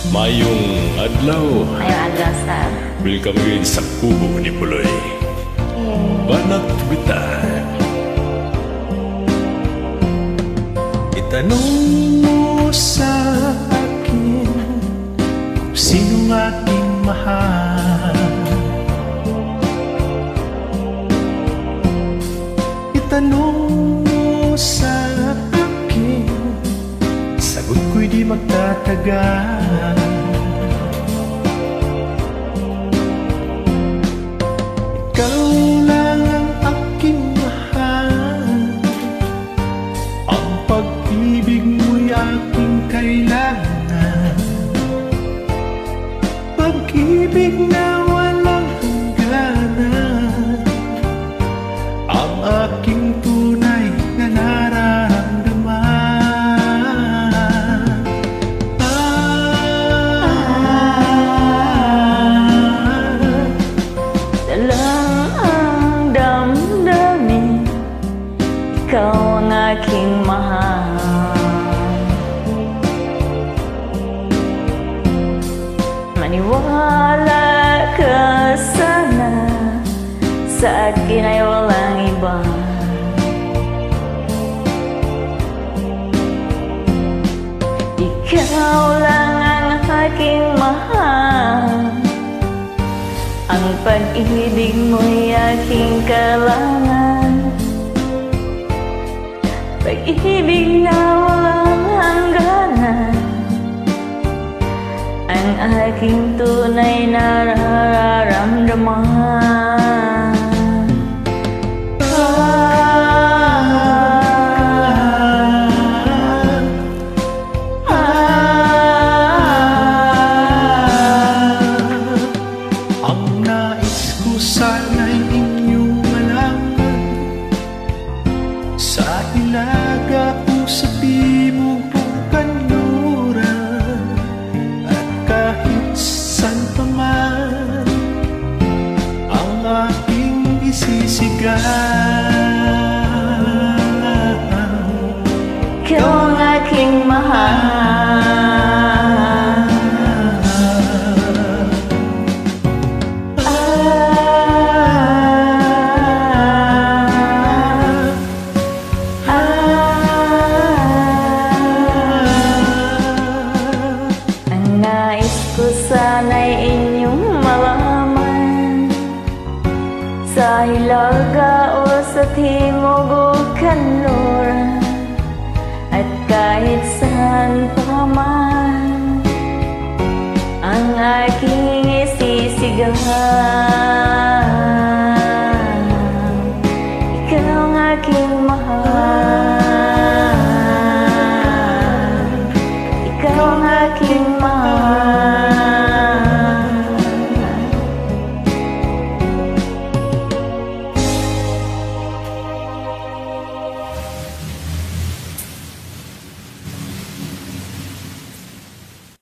Mayong adlaw. Mayong adlaw, sir. Welcome ngayon sa kubo ni Puloy. Banat wita. Itanong mo sa akin kung sinong aking mahal. Itanong mo sa akin, sagot ko'y di magtatagal. Ikaw lang ang aking mahal, ang pag-ibig mo'y aking kailangan. Pag-ibig na walang hangganan, ang aking tunay na nararamdaman. Dalang ang damdamin, ikaw ang aking mahal. Maniwala ka sana, sa akin ay walang iba. Ikaw lang ang aking mahal, ang pag-ibig mo'y aking kailangan. Pag-ibig na walang hangganan, ang aking tunay na nararamdaman. Ang nais ko sana'y inyong malaman, sa Hilaga o sa Timog o Kanluran, at kahit saan pa man, ang aking isisigaw. Ikaw ang aking mahal. Ang nais ko sana'y inyong malaman, sa Hilaga o sa Timog o Kanluran, at kahit saan pa man, ang aking isisigaw. Ikaw ang aking mahal, ikaw ang aking mahal.